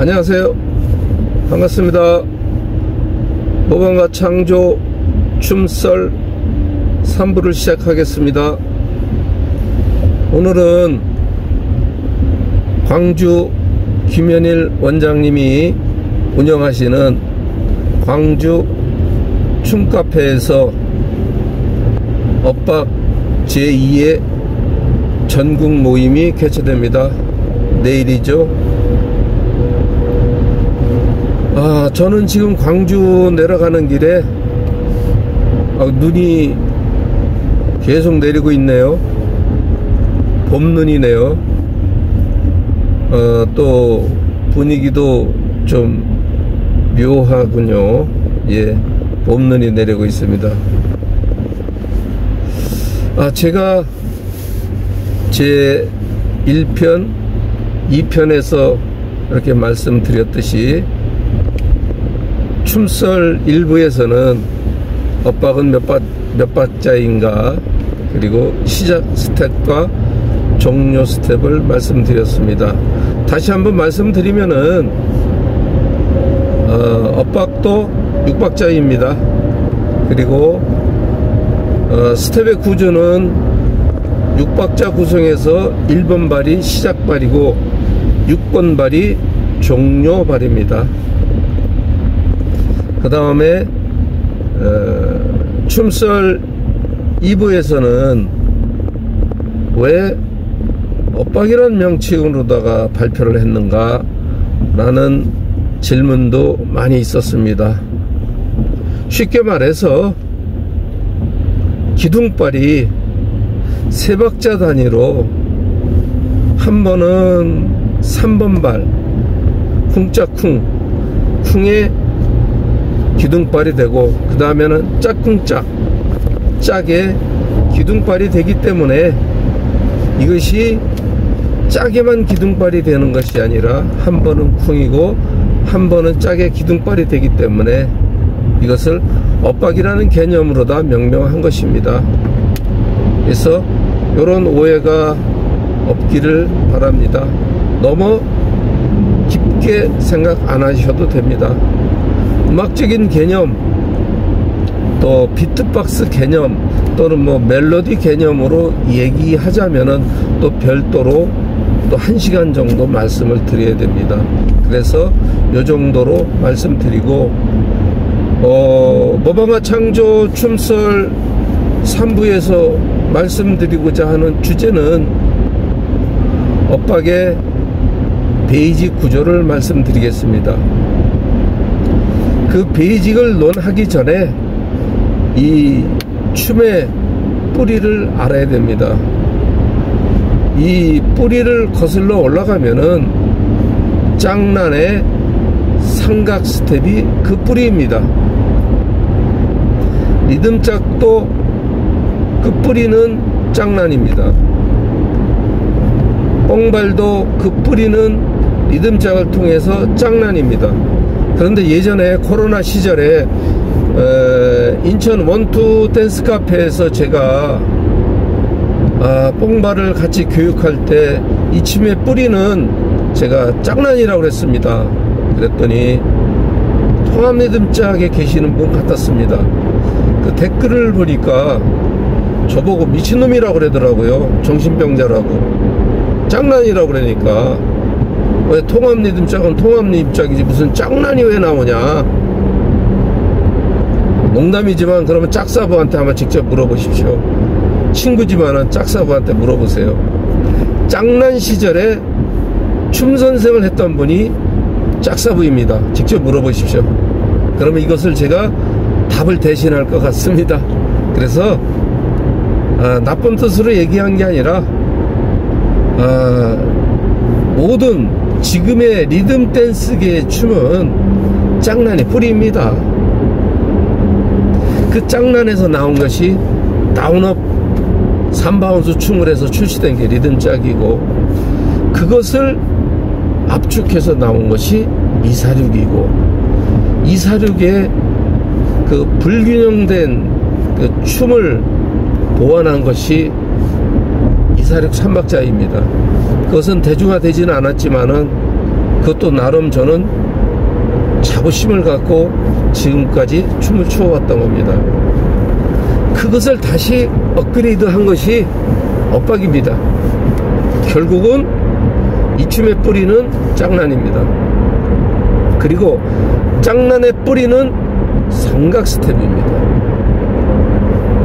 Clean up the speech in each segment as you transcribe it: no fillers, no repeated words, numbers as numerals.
안녕하세요. 반갑습니다. 모방가 창조 춤썰 3부를 시작하겠습니다. 오늘은 광주 김현일 원장님이 운영하시는 광주 춤카페에서 엇박 제2의 전국 모임이 개최됩니다. 내일이죠. 저는 지금 광주 내려가는 길에 눈이 계속 내리고 있네요. 봄눈이네요. 또 분위기도 좀 묘하군요. 예, 봄눈이 내리고 있습니다. 제가 제 1편, 2편에서 이렇게 말씀드렸듯이 춤썰 1부에서는 엇박은 몇 박자인가, 그리고 시작 스텝과 종료 스텝을 말씀드렸습니다. 다시 한번 말씀드리면은 엇박도 6박자입니다. 그리고 스텝의 구조는 6박자 구성에서 1번 발이 시작 발이고 6번 발이 종료 발입니다. 그 다음에 춤썰 2부에서는 왜 엇박이라는 명칭으로다가 발표를 했는가 라는 질문도 많이 있었습니다. 쉽게 말해서 기둥발이 3박자 단위로 한 번은 3번 발 쿵짝쿵 쿵에 기둥발이 되고, 그 다음에는 짝쿵짝 짝에 기둥발이 되기 때문에 이것이 짝에만 기둥발이 되는 것이 아니라 한 번은 쿵이고 한 번은 짝에 기둥발이 되기 때문에 이것을 엇박이라는 개념으로 다 명명한 것입니다. 그래서 이런 오해가 없기를 바랍니다. 너무 깊게 생각 안 하셔도 됩니다. 음악적인 개념, 또 비트박스 개념, 또는 뭐 멜로디 개념으로 얘기하자면은 또 별도로 또 1시간 정도 말씀을 드려야 됩니다. 그래서 요 정도로 말씀드리고, 모방가 창조 춤썰 3부에서 말씀드리고자 하는 주제는 엇박의 베이직 구조를 말씀드리겠습니다. 그 베이직을 논하기 전에 이 춤의 뿌리를 알아야 됩니다. 이 뿌리를 거슬러 올라가면은 짝난의 삼각 스텝이 그 뿌리입니다. 리듬짝도 그 뿌리는 짝난입니다. 뽕발도 그 뿌리는 리듬짝을 통해서 짝난입니다. 그런데 예전에 코로나 시절에 인천 원투 댄스 카페에서 제가 뽕발을 같이 교육할 때 이 춤의 뿌리는 제가 짝난이라고 그랬습니다. 그랬더니 통합 리듬짝에 계시는 분 같았습니다. 그 댓글을 보니까 저보고 미친놈이라고 그러더라고요. 정신병자라고. 짝난이라고 그러니까 왜 통합 리듬짝은 통합 리듬짝이지 무슨 짝난이 왜 나오냐. 농담이지만 그러면 짝사부한테 한번 직접 물어보십시오. 친구지만은 짝사부한테 물어보세요. 짝난 시절에 춤 선생을 했던 분이 짝사부입니다. 직접 물어보십시오. 그러면 이것을 제가 답을 대신할 것 같습니다. 그래서 나쁜 뜻으로 얘기한 게 아니라 모든 지금의 리듬 댄스계의 춤은 짝난의 뿌리입니다. 그 짝난에서 나온 것이 다운업 3바운스 춤을 해서 출시된 게 리듬짝이고, 그것을 압축해서 나온 것이 246이고, 246의 그 불균형된 그 춤을 보완한 것이 246 3박자입니다. 그것은 대중화되지는 않았지만은 그것도 나름 저는 자부심을 갖고 지금까지 춤을 추어왔던 겁니다. 그것을 다시 업그레이드 한 것이 엇박입니다. 결국은 이 춤의 뿌리는 짝난입니다. 그리고 짝난의 뿌리는 삼각 스텝입니다.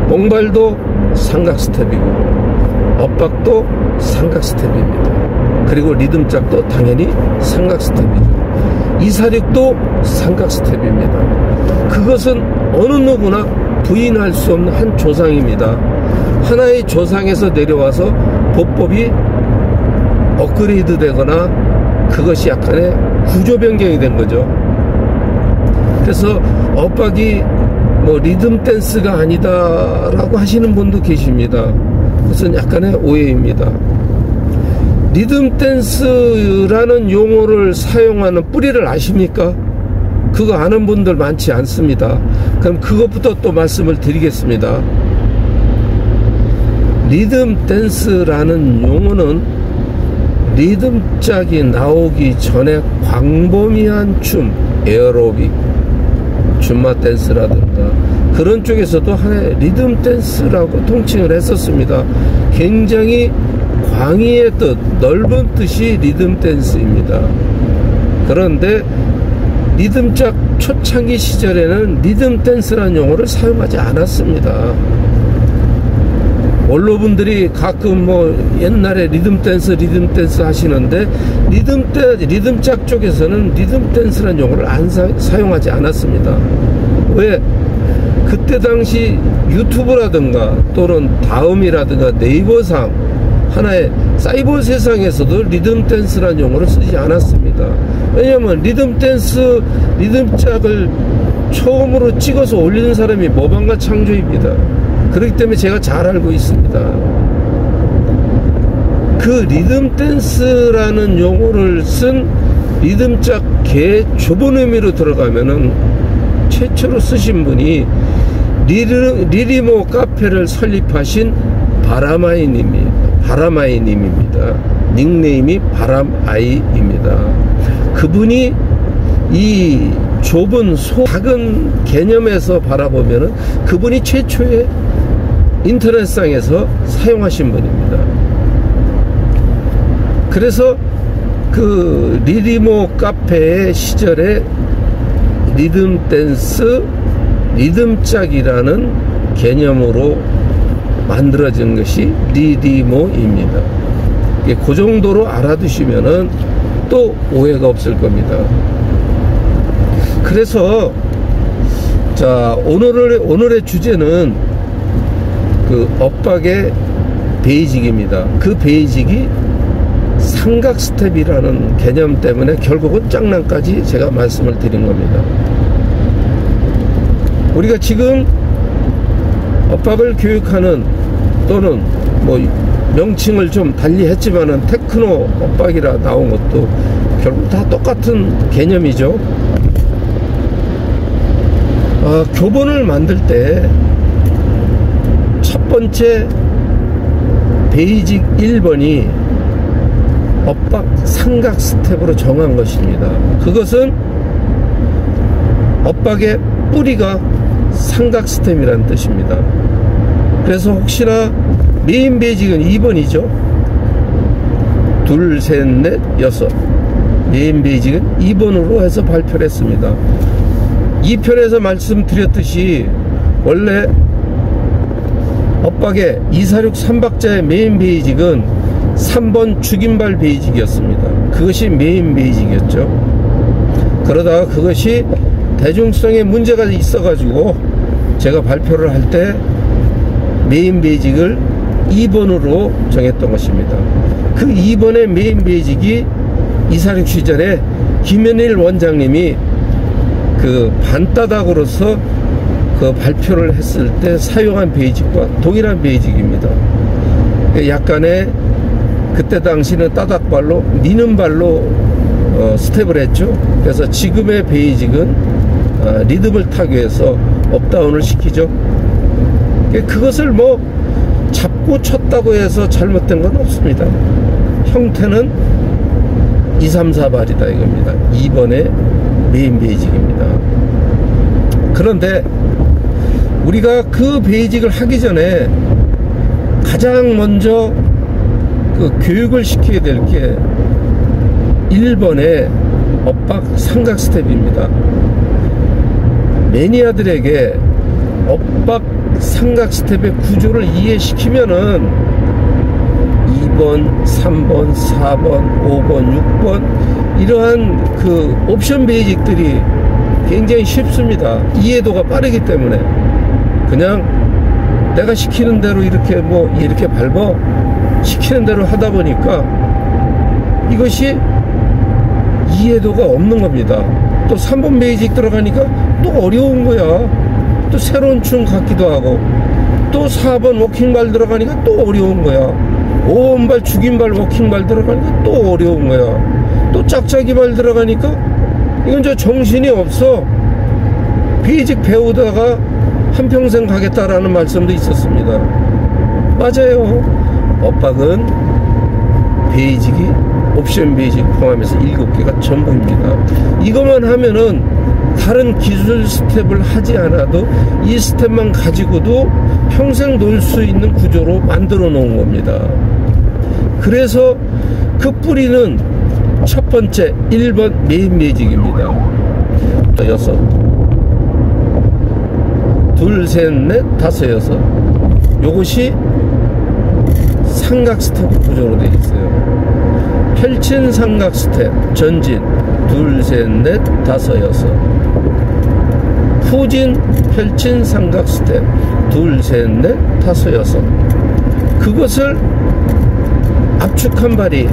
몽발도 삼각 스텝이고 엇박도 삼각 스텝입니다. 그리고 리듬짝도 당연히 삼각 스텝이죠. 이사륙도 삼각 스텝입니다. 그것은 어느 누구나 부인할 수 없는 한 조상입니다. 하나의 조상에서 내려와서 보법이 업그레이드 되거나 그것이 약간의 구조 변경이 된 거죠. 그래서 엇박이 뭐 리듬 댄스가 아니다 라고 하시는 분도 계십니다. 그것은 약간의 오해입니다. 리듬 댄스라는 용어를 사용하는 뿌리를 아십니까? 그거 아는 분들 많지 않습니다. 그럼 그것부터 또 말씀을 드리겠습니다. 리듬 댄스라는 용어는 리듬짝이 나오기 전에 광범위한 춤, 에어로빅, 줌마 댄스라든가 그런 쪽에서도 하나의 리듬 댄스라고 통칭을 했었습니다. 굉장히 광의의 뜻, 넓은 뜻이 리듬 댄스입니다. 그런데 리듬짝 초창기 시절에는 리듬 댄스라는 용어를 사용하지 않았습니다. 원로분들이 가끔 뭐 옛날에 리듬 댄스 하시는데 리듬짝 쪽에서는 리듬 댄스라는 용어를 사용하지 않았습니다. 왜? 그때 당시 유튜브라든가 또는 다음이라든가 네이버상 하나의 사이버 세상에서도 리듬 댄스라는 용어를 쓰지 않았습니다. 왜냐하면 리듬짝을 처음으로 찍어서 올리는 사람이 모방과 창조입니다. 그렇기 때문에 제가 잘 알고 있습니다. 그 리듬 댄스라는 용어를 쓴 리듬짝 개 좁은 의미로 들어가면은 최초로 쓰신 분이 리리모 카페를 설립하신 바람아이님입니다. 닉네임이 바람아이입니다. 그분이 이 좁은 작은 개념에서 바라보면은 그분이 최초의 인터넷상에서 사용하신 분입니다. 그래서 그 리리모 카페의 시절에 리듬 댄스, 리듬짝이라는 개념으로 만들어진 것이 리리모입니다. 그 정도로 알아두시면은 또 오해가 없을 겁니다. 그래서 자 오늘의 주제는 그 엇박의 베이직입니다. 그 베이직이 삼각 스텝이라는 개념 때문에 결국은 짝난까지 제가 말씀을 드린 겁니다. 우리가 지금 엇박을 교육하는 또는 뭐 명칭을 좀 달리 했지만은 테크노 엇박이라 나온 것도 결국 다 똑같은 개념이죠. 교본을 만들 때 첫 번째 베이직 1번이 엇박 삼각 스텝으로 정한 것입니다. 그것은 엇박의 뿌리가 삼각 스텝이라는 뜻입니다. 그래서 혹시나 메인 베이직은 2번이죠. 둘, 셋, 넷, 여섯. 메인 베이직은 2번으로 해서 발표를 했습니다. 2편에서 말씀드렸듯이 원래 엇박의 246 3박자의 메인 베이직은 3번 죽임발 베이직이었습니다. 그것이 메인 베이직이었죠. 그러다가 그것이 대중성에 문제가 있어 가지고 제가 발표를 할 때 메인 베이직을 2번으로 정했던 것입니다. 그 2번의 메인 베이직이 246 시절에 김현일 원장님이 그 반따닥으로서 그 발표를 했을 때 사용한 베이직과 동일한 베이직입니다. 약간의 그때 당시는 따닥발로 미는 발로 스텝을 했죠. 그래서 지금의 베이직은 리듬을 타기 위해서 업다운을 시키죠. 그것을 뭐 잡고 쳤다고 해서 잘못된 건 없습니다. 형태는 2, 3, 4발이다 이겁니다. 2번의 메인 베이직입니다. 그런데 우리가 그 베이직을 하기 전에 가장 먼저 그 교육을 시켜야 될 게 1번의 엇박 삼각 스텝입니다. 매니아들에게 엇박 삼각 스텝의 구조를 이해시키면은 2번, 3번, 4번, 5번, 6번 이러한 그 옵션 베이직들이 굉장히 쉽습니다. 이해도가 빠르기 때문에 그냥 내가 시키는 대로 이렇게 이렇게 밟아 시키는 대로 하다 보니까 이것이 이해도가 없는 겁니다. 또 3번 베이직 들어가니까 또 어려운 거야. 또 새로운 춤 같기도 하고, 또 4번 워킹발 들어가니까 또 어려운 거야. 5번 발 죽임발 워킹발 들어가니까 또 어려운 거야. 또 짝짝이발 들어가니까 이건 저 정신이 없어. 베이직 배우다가 한평생 가겠다라는 말씀도 있었습니다. 맞아요. 엇박은 베이직이 옵션 베이직 포함해서 7개가 전부입니다. 이것만 하면은 다른 기술 스텝을 하지 않아도 이 스텝만 가지고도 평생 놀 수 있는 구조로 만들어 놓은 겁니다. 그래서 그 뿌리는 첫 번째 1번 메인 베이직입니다. 6 둘, 셋, 넷, 다섯, 여섯. 요것이 삼각 스텝 구조로 되어 있어요. 펼친 삼각 스텝 전진 둘, 셋, 넷, 다섯, 여섯. 후진 펼친 삼각 스텝 둘, 셋, 넷, 다섯, 여섯. 그것을 압축한 발이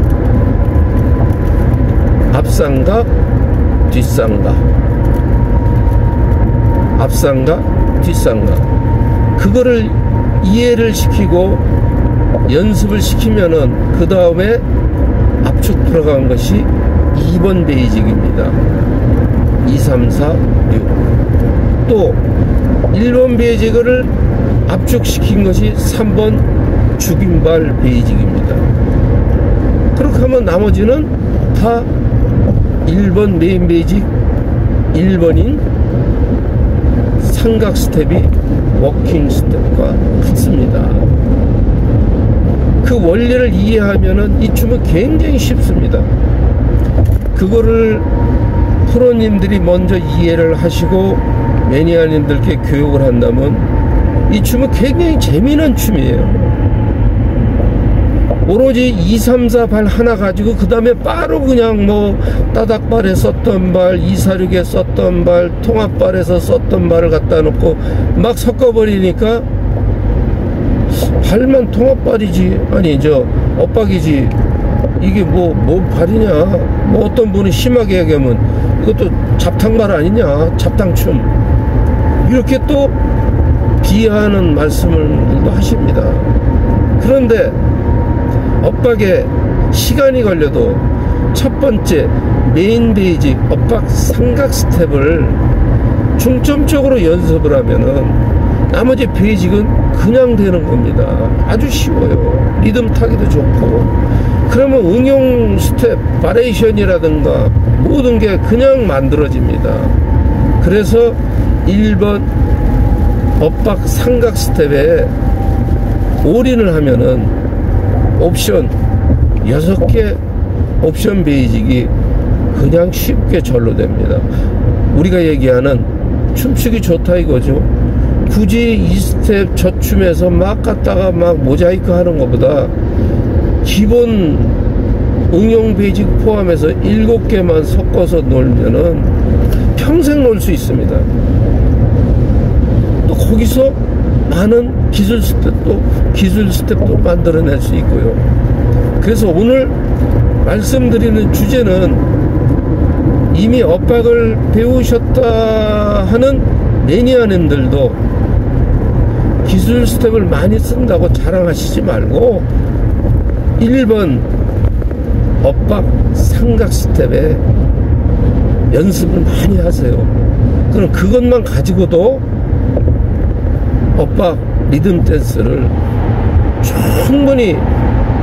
앞삼각, 뒷삼각, 앞삼각, 뒷삼각. 그거를 이해를 시키고 연습을 시키면은 그 다음에 압축 들어간 것이 2번 베이직입니다. 2, 3, 4, 6. 또 1번 베이직을 압축시킨 것이 3번 죽임발 베이직입니다. 그렇게 하면 나머지는 다 1번 메인 베이직 1번인 삼각 스텝이 워킹 스텝과 같습니다. 그 원리를 이해하면은 이 춤은 굉장히 쉽습니다. 그거를 프로님들이 먼저 이해를 하시고 매니아님들께 교육을 한다면 이 춤은 굉장히 재미난 춤이에요. 오로지 2, 3, 4 발 하나 가지고 그 다음에 바로 그냥 따닥발에 썼던 발, 246에 썼던 발, 통합발에서 썼던 발을 갖다 놓고 막 섞어버리니까 발만 통합발이지, 아니 엇박이지, 이게 뭐 발이냐. 어떤 분이 심하게 얘기하면 이것도 잡탕발 아니냐, 잡탕춤, 이렇게 또 비하하는 말씀을 하십니다. 그런데 엇박에 시간이 걸려도 첫 번째 메인 베이직 엇박 삼각 스텝을 중점적으로 연습을 하면은 나머지 베이직은 그냥 되는 겁니다. 아주 쉬워요. 리듬 타기도 좋고. 그러면 응용 스텝, 바레이션이라든가 모든 게 그냥 만들어집니다. 그래서 1번 엇박 삼각 스텝에 올인을 하면은 옵션 6개 옵션 베이직이 그냥 쉽게 절로 됩니다. 우리가 얘기하는 춤추기 좋다 이거죠. 굳이 이 스텝 저 춤에서 막 갔다가 막 모자이크 하는 것보다 기본 응용 베이직 포함해서 7개만 섞어서 놀면은 평생 놀 수 있습니다. 또 거기서 많은 기술 스텝도 만들어낼 수 있고요. 그래서 오늘 말씀드리는 주제는 이미 엇박을 배우셨다 하는 매니아님들도 기술 스텝을 많이 쓴다고 자랑하시지 말고 1번 엇박 삼각 스텝에 연습을 많이 하세요. 그럼 그것만 가지고도 엇박 리듬 댄스를 충분히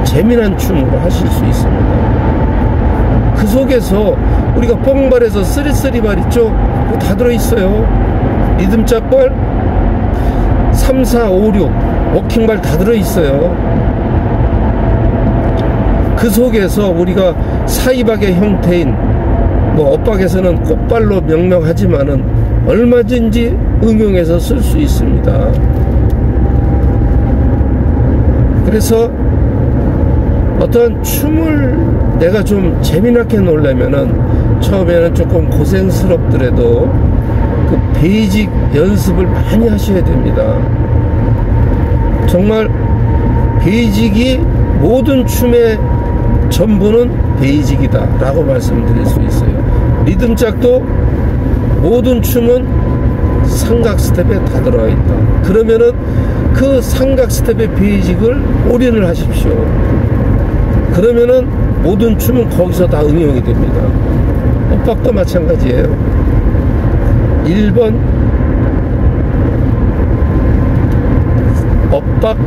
재미난 춤으로 하실 수 있습니다. 그 속에서 우리가 뽕발에서 쓰리쓰리발 있죠? 그거 다 들어있어요. 리듬 짝발 3, 4, 5, 6 워킹발 다 들어있어요. 그 속에서 우리가 사이박의 형태인 뭐 엇박에서는 꽃발로 명명하지만은 얼마든지 응용해서 쓸 수 있습니다. 그래서 어떤 춤을 내가 좀 재미나게 놀려면은 처음에는 조금 고생스럽더라도 그 베이직 연습을 많이 하셔야 됩니다. 정말 베이직이 모든 춤의 전부는 베이직이다 라고 말씀드릴 수 있어요. 리듬짝도 모든 춤은 삼각 스텝에 다 들어가 있다. 그러면은 그 삼각 스텝의 베이직을 올인을 하십시오. 그러면은 모든 춤은 거기서 다 응용이 됩니다. 엇박도 마찬가지예요. 1번 엇박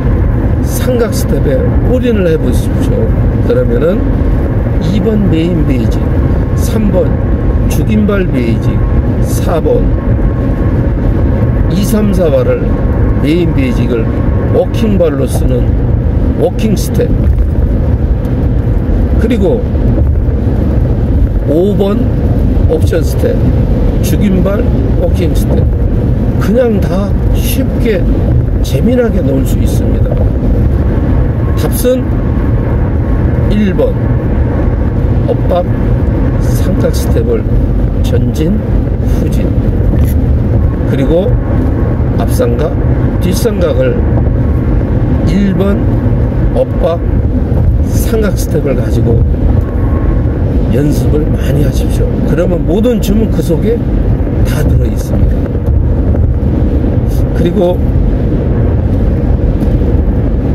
삼각 스텝에 올인을 해보십시오. 그러면은 2번 메인 베이직, 3번 죽임발 베이직, 4번 2, 3, 4발을 메인 베이직을 워킹발로 쓰는 워킹 스텝, 그리고 5번 옵션 스텝 죽임발 워킹 스텝, 그냥 다 쉽게 재미나게 넣을 수 있습니다. 답은 1번 엇박 삼각 스텝을 전진 후진, 그리고 앞삼각 뒷삼각을 1번 엇박 삼각 스텝을 가지고 연습을 많이 하십시오. 그러면 모든 춤은 그 속에 다 들어 있습니다. 그리고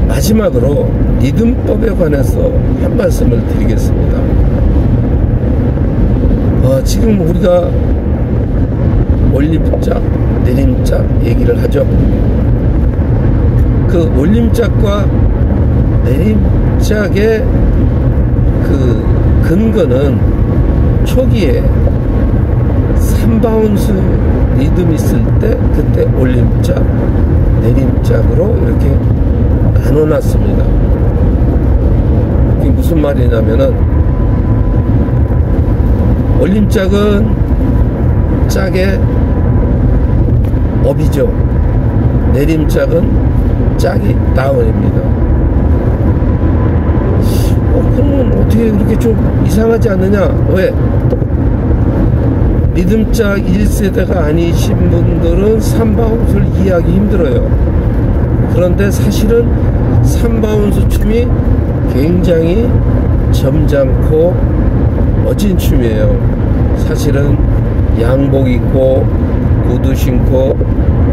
마지막으로 리듬법에 관해서 한 말씀을 드리겠습니다. 지금 우리가 올림짝, 내림짝 얘기를 하죠. 그 올림짝과 내림짝의 그 근거는 초기에 3바운스 리듬 있을 때 그때 올림짝, 내림짝으로 이렇게 나눠놨습니다. 이게 무슨 말이냐면은 올림짝은 짝의 업이죠. 내림짝은 짝이 다운입니다. 그러면 어떻게 그렇게 좀 이상하지 않느냐? 왜? 리듬짝 1세대가 아니신 분들은 3바운스를 이해하기 힘들어요. 그런데 사실은 3바운스 춤이 굉장히 점잖고 멋진 춤이에요. 사실은 양복 입고 구두 신고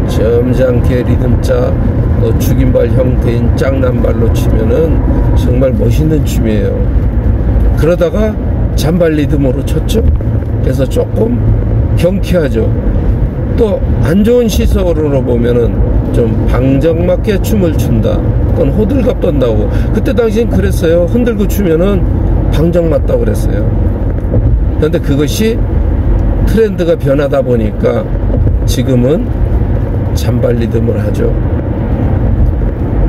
점잖게 리듬짝 또 죽임발 형태인 짝남발로 치면은 정말 멋있는 춤이에요. 그러다가 잔발 리듬으로 쳤죠. 그래서 조금 경쾌하죠. 또 안 좋은 시선으로 보면은 좀 방정맞게 춤을 춘다 또는 호들갑 떤다고, 그때 당시엔 그랬어요. 흔들고 추면은 방정 맞다고 그랬어요. 그런데 그것이 트렌드가 변하다 보니까 지금은 잔발 리듬을 하죠.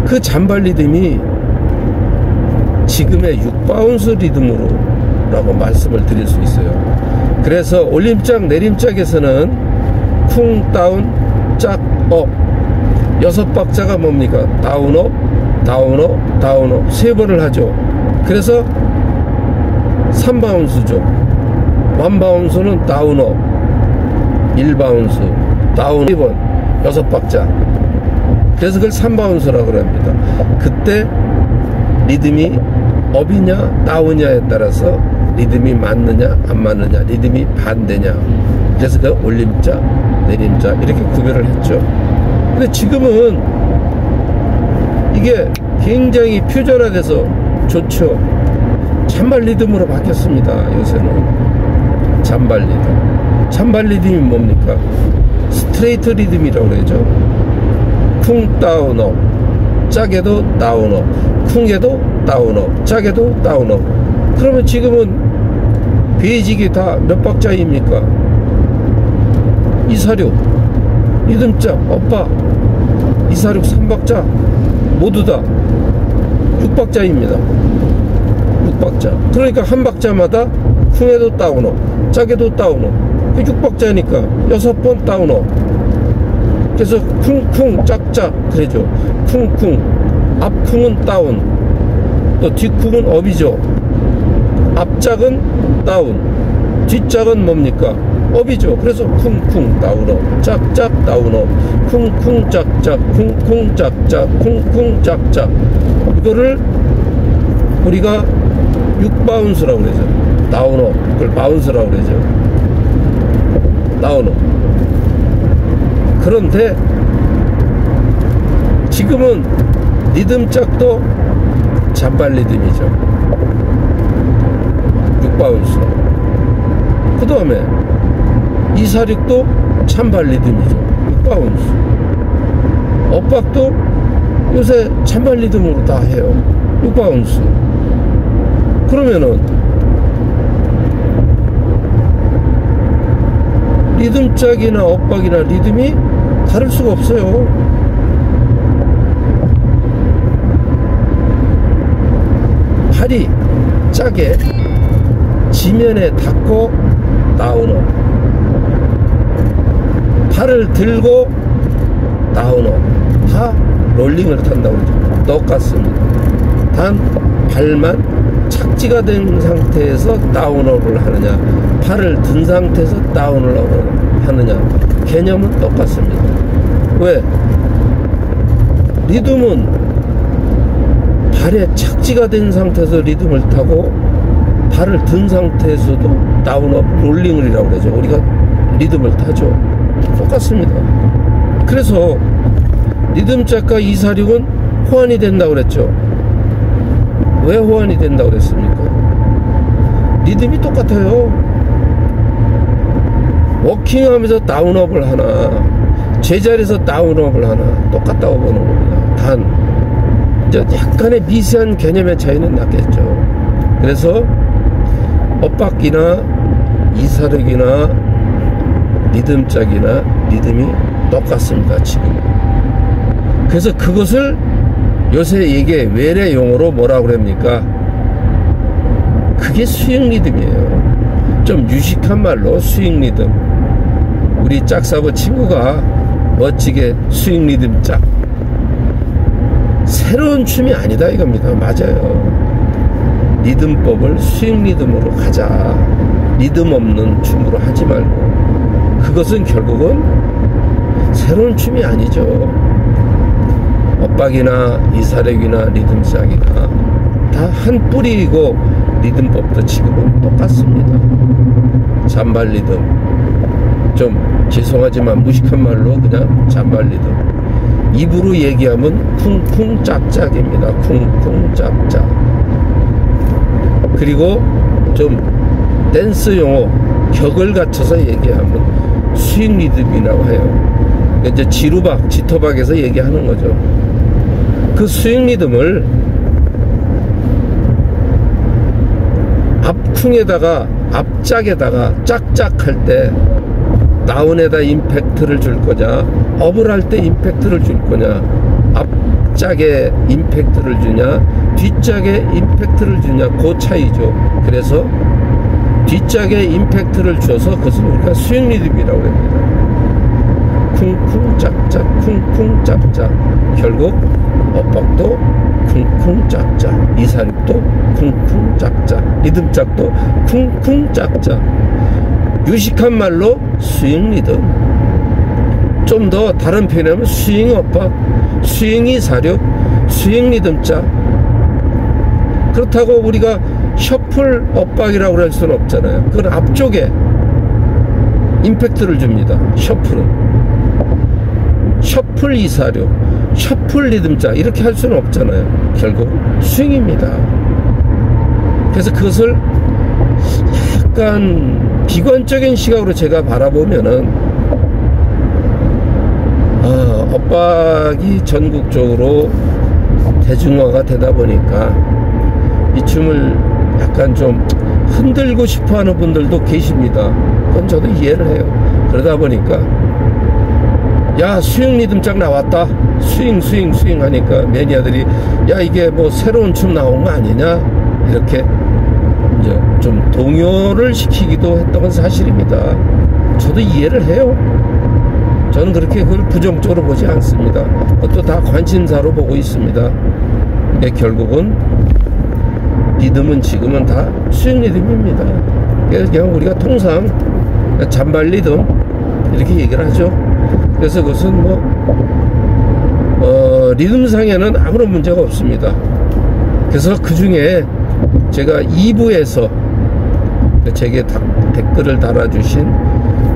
그 잔발 리듬이 지금의 6바운스 리듬으로 라고 말씀을 드릴 수 있어요. 그래서 올림짝, 내림짝에서는 쿵, 다운, 짝, 업 6박자가 뭡니까? 다운업, 다운업, 다운업 3번을 하죠. 그래서 3바운스죠. 1바운스는 다운업, 1바운스, 다운 2번 6박자. 그래서 그걸 3바운스라고 합니다. 그때 리듬이 업이냐 다운이냐에 따라서 리듬이 맞느냐 안 맞느냐, 리듬이 반대냐, 그래서 그 올림짝, 내림짝 이렇게 구별을 했죠. 근데 지금은 이게 굉장히 퓨전화돼서 좋죠. 잔발 리듬으로 바뀌었습니다. 요새는 잔발 리듬. 잔발 리듬이 뭡니까? 스트레이트 리듬이라고 그러죠. 쿵 다운업, 짝에도 다운업, 쿵에도 다운업, 짝에도 다운업. 그러면 지금은 베이직이 다 몇 박자입니까? 이사륙, 리듬짝, 엇박, 이사륙 3박자 모두 다 6박자입니다. 6박자. 그러니까 한 박자마다 쿵에도 다운업, 짝에도 다운업. 6박자니까 6번 다운업. 그래서 쿵쿵 짝짝 그러죠. 쿵쿵. 앞쿵은 다운, 또 뒷쿵은 업이죠. 앞짝은 다운, 뒷짝은 뭡니까? 업이죠. 그래서 쿵쿵 다운업, 짝짝 다운업, 쿵쿵 짝짝, 쿵쿵 짝짝, 쿵쿵 짝짝. 이거를 우리가 6바운스라고 그러죠. 다운업, 그걸 바운스라고 그러죠. 다운업. 그런데 지금은 리듬짝도 잔발 리듬이죠. 6바운스. 그 다음에 이사륙도 찬발 리듬이죠. 6바운스. 엇박도 요새 찬발 리듬으로 다 해요. 6바운스. 그러면은 리듬짝이나 엇박이나 리듬이 다를 수가 없어요. 팔이 짝에 지면에 닿고 다운업, 팔을 들고 다운업, 다 롤링을 탄다고 그러죠. 똑같습니다. 단 발만 착지가 된 상태에서 다운업을 하느냐, 팔을 든 상태에서 다운을 하느냐, 개념은 똑같습니다. 왜? 리듬은 발에 착지가 된 상태에서 리듬을 타고 발을 든 상태에서도 다운업, 롤링을이라고 그러죠. 우리가 리듬을 타죠. 똑같습니다. 그래서 리듬짝과 이사륙은 호환이 된다고 그랬죠. 왜 호환이 된다고 그랬습니까? 리듬이 똑같아요. 워킹하면서 다운업을 하나, 제자리에서 다운업을 하나, 똑같다고 보는 겁니다. 단 이제 약간의 미세한 개념의 차이는 났겠죠. 그래서 엇박이나 이사륙이나 리듬짝이나 리듬이 똑같습니다. 지금. 그래서 그것을 요새 이게 외래 용어로 뭐라고 그럽니까? 그게 스윙 리듬이에요. 좀 유식한 말로 스윙 리듬. 우리 짝사부 친구가 멋지게 스윙 리듬 짝. 새로운 춤이 아니다 이겁니다. 맞아요. 리듬법을 스윙 리듬으로 가자. 리듬 없는 춤으로 하지 말고. 그것은 결국은 새로운 춤이 아니죠. 엇박이나 이사륙이나 리듬짝이나 다 한 뿌리이고 리듬법도 지금은 똑같습니다. 잔발 리듬. 좀 죄송하지만 무식한 말로 그냥 잔발 리듬. 입으로 얘기하면 쿵쿵 짝짝입니다. 쿵쿵 짝짝. 그리고 좀 댄스 용어 격을 갖춰서 얘기하면 스윙 리듬이라고 해요. 이제 지루박, 지터박에서 얘기하는 거죠. 그 스윙 리듬을 앞쿵에다가 앞짝에다가 짝짝 할 때 다운에다 임팩트를 줄 거냐, 업을 할 때 임팩트를 줄 거냐, 앞짝에 임팩트를 주냐, 뒷짝에 임팩트를 주냐, 그 차이죠. 그래서 뒷짝에 임팩트를 줘서 그것을 우리가 스윙 리듬이라고 합니다. 쿵쿵 짝짝, 쿵쿵 짝짝. 결국 엇박도 쿵쿵 짝짝, 이사륙도 쿵쿵 짝짝, 리듬짝도 쿵쿵 짝짝. 유식한 말로 스윙 리듬. 좀 더 다른 표현하면 스윙 엇박, 스윙 이사륙, 스윙 리듬짝. 그렇다고 우리가 셔플 엇박이라고 할 수는 없잖아요. 그건 앞쪽에 임팩트를 줍니다. 셔플은 셔플 이사륙, 셔플 리듬짝 이렇게 할 수는 없잖아요. 결국 스윙입니다. 그래서 그것을 약간 비관적인 시각으로 제가 바라보면은 엇박이 전국적으로 대중화가 되다 보니까 이 춤을 약간 좀 흔들고 싶어 하는 분들도 계십니다. 그건 저도 이해를 해요. 그러다 보니까 야, 스윙 리듬짝 나왔다, 스윙 하니까 매니아들이 야, 이게 뭐 새로운 춤 나온 거 아니냐, 이렇게 이제 좀 동요를 시키기도 했던 건 사실입니다. 저도 이해를 해요. 저는 그렇게 그걸 부정적으로 보지 않습니다. 그것도 다 관심사로 보고 있습니다. 결국은 리듬은 지금은 다 스윙 리듬입니다. 그냥 우리가 통상 잔발 리듬 이렇게 얘기를 하죠. 그래서 그것은 리듬상에는 아무런 문제가 없습니다. 그래서 그 중에 제가 2부에서 제게 댓글을 달아주신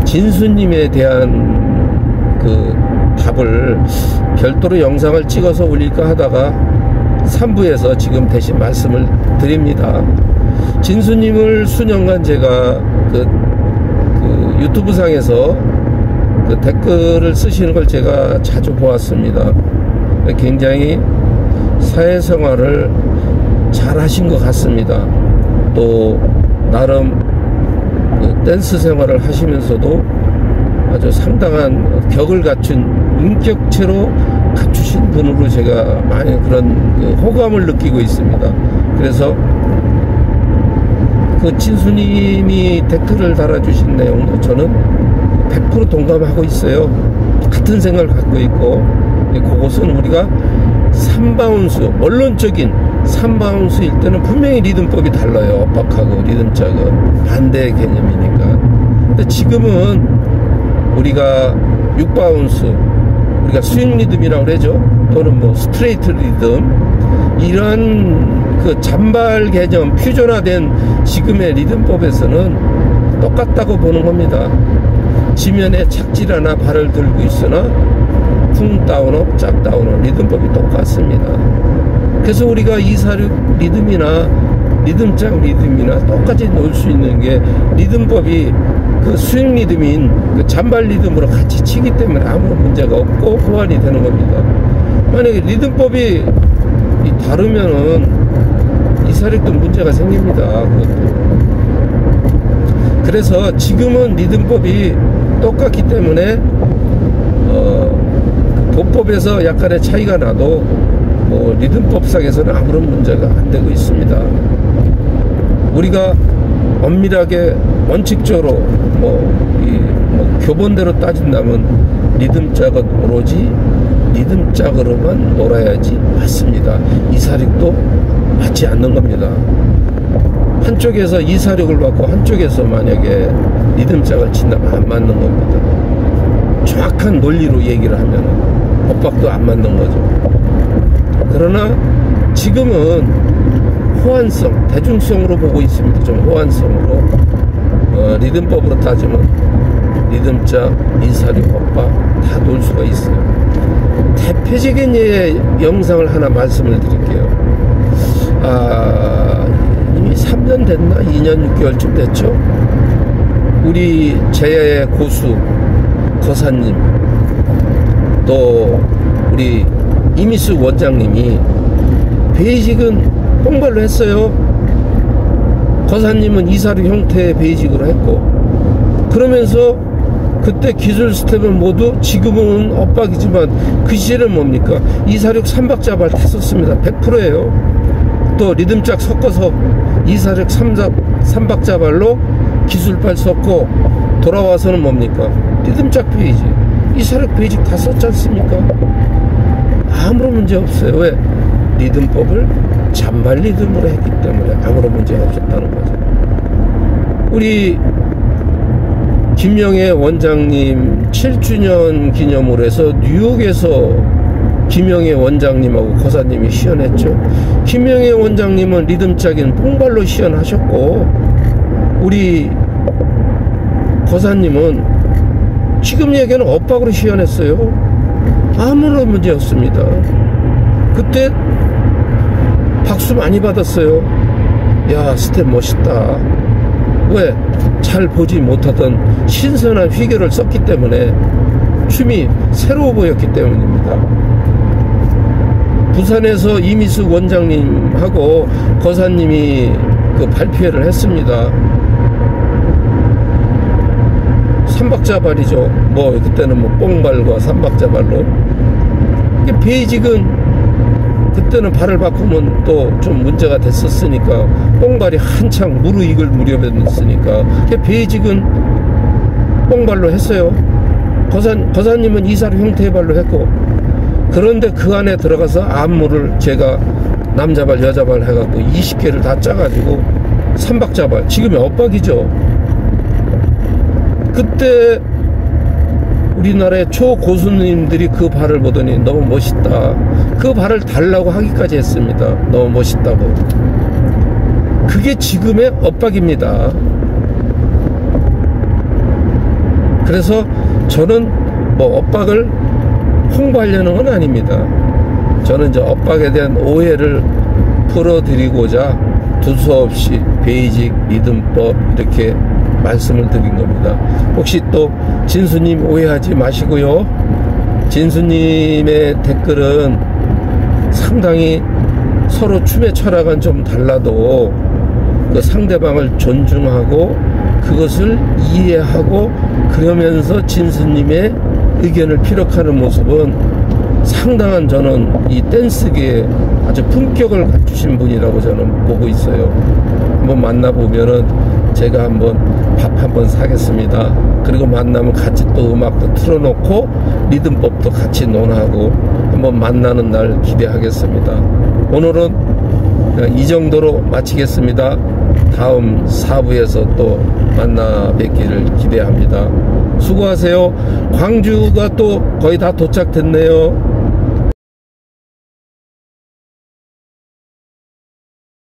진수님에 대한 그 답을 별도로 영상을 찍어서 올릴까 하다가 3부에서 지금 대신 말씀을 드립니다. 진수님을 수년간 제가 그 유튜브 상에서 그 댓글을 쓰시는 걸 제가 자주 보았습니다. 굉장히 사회생활을 잘 하신 것 같습니다. 또 나름 그 댄스 생활을 하시면서도 아주 상당한 격을 갖춘 인격체로 갖추신 분으로 제가 많이 그런 그 호감을 느끼고 있습니다. 그래서 그 진수님이 댓글을 달아주신 내용도 저는 100% 동감하고 있어요. 같은 생각을 갖고 있고, 그것은 우리가 3바운스, 원론적인 3바운스일 때는 분명히 리듬법이 달라요. 엇박하고 리듬짝은 반대의 개념이니까. 근데 지금은 우리가 6바운스, 우리가 스윙 리듬이라고 그러죠. 또는 뭐 스트레이트 리듬, 이런 그 잔발 개념 퓨전화된 지금의 리듬법에서는 똑같다고 보는 겁니다. 지면에 착질 하나 발을 들고 있으나 쿵 다운업 짝 다운업 리듬법이 똑같습니다. 그래서 우리가 246 리듬이나 리듬짝 리듬이나 똑같이 놓을 수 있는 게 리듬법이 그 스윙 리듬인 그 잔발 리듬으로 같이 치기 때문에 아무런 문제가 없고 호환이 되는 겁니다. 만약에 리듬법이 다르면은 246도 문제가 생깁니다. 그것도. 그래서 지금은 리듬법이 똑같기 때문에 그 보법에서 약간의 차이가 나도 뭐 리듬법상에서는 아무런 문제가 안 되고 있습니다. 우리가 엄밀하게 원칙적으로 뭐 교본대로 따진다면 리듬짝은 오로지 리듬짝으로만 놀아야지 맞습니다. 246도 맞지 않는 겁니다. 한쪽에서 246을 받고 한쪽에서 만약에 리듬짝을 친다면 안 맞는 겁니다. 정확한 논리로 얘기를 하면 엇박도 안 맞는 거죠. 그러나 지금은 호환성, 대중성으로 보고 있습니다. 좀 호환성으로 리듬법으로 따지면 리듬짝, 246, 엇박 다 놓을 수가 있어요. 대표적인 예의 영상을 하나 말씀을 드릴게요. 이미 3년 됐나? 2년 6개월쯤 됐죠? 우리 제야의 고수 거사님, 또 우리 이미수 원장님이 베이직은 뽕발로 했어요. 거사님은 246 형태의 베이직으로 했고, 그러면서 그때 기술 스텝은 모두 지금은 엇박이지만 그 시절은 뭡니까? 246 3박자발 다 썼습니다. 100%예요. 또 리듬짝 섞어서 246 3박자발로 기술발 썼고, 돌아와서는 뭡니까? 리듬짝 베이직, 246 베이직 다 썼지 않습니까? 아무런 문제 없어요. 왜? 리듬법을 잔발 리듬으로 했기 때문에 아무런 문제가 없었다는 거죠. 우리 김영애 원장님 7주년 기념으로 해서 뉴욕에서 김영애 원장님하고 거사님이 시연했죠. 김영애 원장님은 리듬짝인 뽕발로 시연하셨고, 우리 거사님은 지금 얘기는 엇박으로 시연했어요. 아무런 문제 없습니다. 그때 박수 많이 받았어요. 야, 스텝 멋있다. 왜? 잘 보지 못하던 신선한 휘겨를 썼기 때문에, 춤이 새로워 보였기 때문입니다. 부산에서 이미수 원장님하고 거사님이 그 발표를 했습니다. 삼박자발이죠. 뭐 그때는 뭐 뽕발과 삼박자발로. 베이직은 그때는 발을 바꾸면 또 좀 문제가 됐었으니까, 뽕발이 한창 무르익을 무렵이었으니까 베이직은 뽕발로 했어요. 거사님은 이사를 형태의 발로 했고, 그런데 그 안에 들어가서 안무를 제가 남자발 여자발 해갖고 20개를 다 짜가지고 삼박자발, 지금의 엇박이죠. 그때 우리나라의 초고수님들이 그 발을 보더니 너무 멋있다, 그 발을 달라고 하기까지 했습니다. 너무 멋있다고. 그게 지금의 엇박입니다. 그래서 저는 뭐 엇박을 홍보하려는 건 아닙니다. 저는 이제 엇박에 대한 오해를 풀어드리고자 두서없이 베이직 리듬법 이렇게 말씀을 드린 겁니다. 혹시 또 진수님 오해하지 마시고요. 진수님의 댓글은 상당히 서로 춤의 철학은 좀 달라도 그 상대방을 존중하고 그것을 이해하고 그러면서 진수님의 의견을 피력하는 모습은 상당한, 저는 이 댄스계에 아주 품격을 갖추신 분이라고 저는 보고 있어요. 한번 만나보면은 제가 한번 밥 한번 사겠습니다. 그리고 만나면 같이 또 음악도 틀어놓고 리듬법도 같이 논하고 한번 만나는 날 기대하겠습니다. 오늘은 그냥 이 정도로 마치겠습니다. 다음 4부에서 또 만나 뵙기를 기대합니다. 수고하세요. 광주가 또 거의 다 도착됐네요.